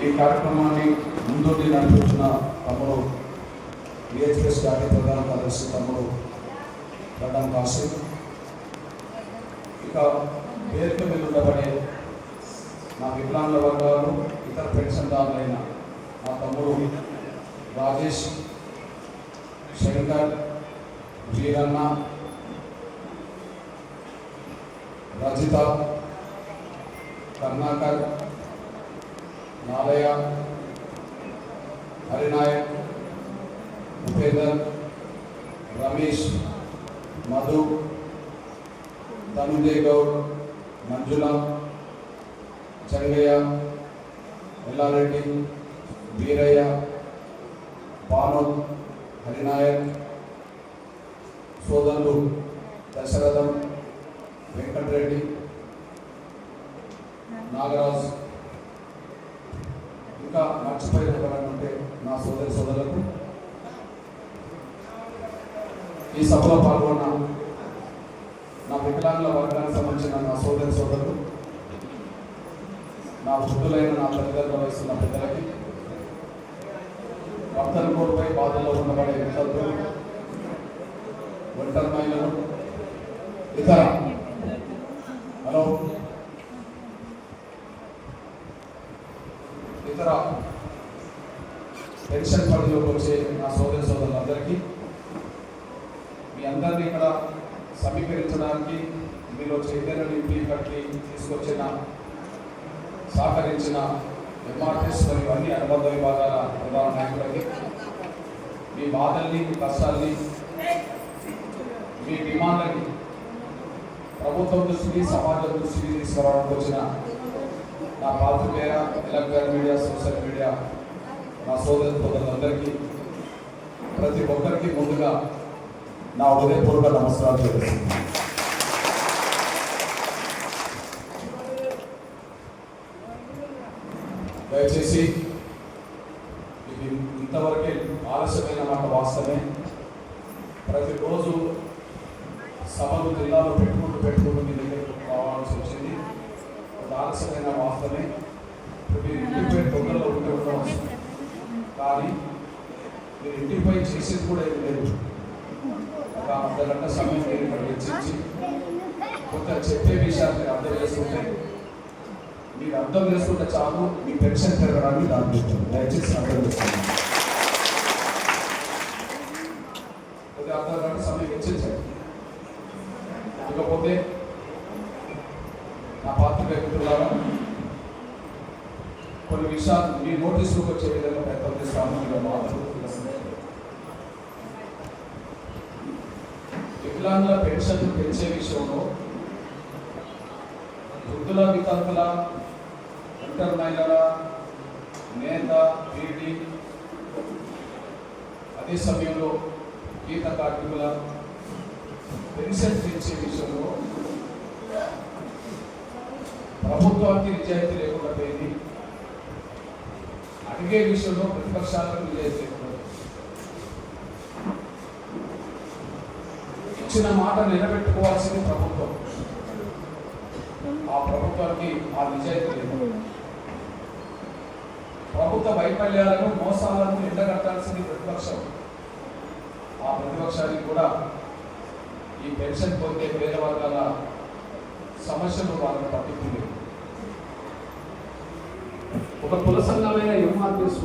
ఈ కార్యక్రమాన్ని ముందుండి నడిపించిన తమ్ముడు విహెచ్ఎస్ జాతీయ ప్రధాన కార్యదర్శి తమ్ముడు గడ్డం కాసిం, ఇక వేదిక మీద ఉండబడే నా వికలాంగుల వర్గాలు ఇతర పెన్షన్దారులైన నా తమ్ముడు రాజేష్, శంకర్, వీరన్న, రజిత, కర్ణాకర్, నాలయ, హరినాయక్, ఉపేందర్, రమేష్, మధు, ధనుంజయ్ గౌడ్, మంజుల, జంగయ్య, ఎల్లారెడ్డి, వీరయ్య, భాను, హరినాయక్, సోదరులు దశరథం, వెంకటరెడ్డి, నాగరాజ్, ఇంకా మర్చిపోయిన ఉంటే నా సోదరులకు ఈ సభలో పాల్గొన్న నా వికలాంగుల వర్గానికి సంబంధించిన నా సోదరులు, నా వృద్ధులైన నా తల్లిదండ్రుల వయసున్న పెద్దలకి, భర్తల కోల్పై బాధల్లో ఉండబడే విద్యార్థులు, ఒంటరి మహిళలు, ఇతర పెన్షన్ పరిధిలోకి వచ్చే నా సోదరులందరికీ, మీ అందరినీ ఇక్కడ సమీకరించడానికి మీలో చైతన్య నింపి ఇక్కడికి తీసుకొచ్చిన సహకరించిన ఎంఆర్ఎస్ మరియు అన్ని అనుబంధ విభాగాల ప్రధాన నాయకులకి, మీ బాధల్ని, మీ కష్టాల్ని, మీ డిమాండ్లకి ప్రభుత్వం దృష్టికి, సమాజం దృష్టికి తీసుకురావడానికి వచ్చిన నా పాత్రికేయ, ఎలక్ట్రానిక్ మీడియా, సోషల్ మీడియా నా సోదరులందరికీ, ప్రతి ఒక్కరికి ముందుగా నా హృదయపూర్వక నమస్కారాలు తెలుస్తున్నాను. దయచేసి ఇది ఇంతవరకే ఆలస్యమైన మాట వాస్తవమే. ప్రతిరోజు సభలు జిల్లాలో పెట్టుకుంటూ మీ దగ్గరకు రావాల్సి వచ్చింది. అది ఆలస్యమైన వాస్తవమే. మీరు ఇంటిపై తొందరలో ఉండవచ్చు, కానీ మీరు ఇంటిపై చేసేది కూడా ఏమి లేదు. ఒక అర్ధగంట సమయం మీరు ఇక్కడ వెచ్చించి కొంత చెప్పే విషయాన్ని మీరు అర్థం చేసుకుంటే చాలు, మీ పెన్షన్ పెరగడానికి దాని దయచేసి అర్థం చేసుకోండి. కొద్దిగా అర్ధగంట సమయం వెచ్చించండి. ఇకపోతే నా పాత్రికేయ మిత్రులారా, కొన్ని విషయాలు మీ నోటీసులకు వచ్చే విధంగా ప్రయత్నం చేస్తాను. వికలాంగుల పెన్షన్ పెంచే విషయంలో వృద్ధుల, వితంతుల, ఒంటరి మహిళల, నేత, పీడి, అదే సమయంలో గీత కార్మికుల పెన్షన్ పెంచే విషయంలో ప్రభుత్వానికి నిజాయితీ లేకుండా పోయింది. అడిగే విషయంలో ప్రతిపక్షాలకు నిజాయితీ లేకుండా, ఇచ్చిన మాట నిలబెట్టుకోవాల్సింది ప్రభుత్వం. ఆ ప్రభుత్వానికి ఆ నిజాయితీ లేదు. ప్రభుత్వ వైఫల్యాలను, మోసాలను ఎండగట్టాల్సింది ప్రతిపక్షం. ఆ ప్రతిపక్షానికి కూడా ఈ పెన్షన్ పొందే పేద వర్గాల సమస్యలు వాళ్ళని పట్టింపు లేదు. ఒక కుల సంఘమైన ఎంఆర్ఎస్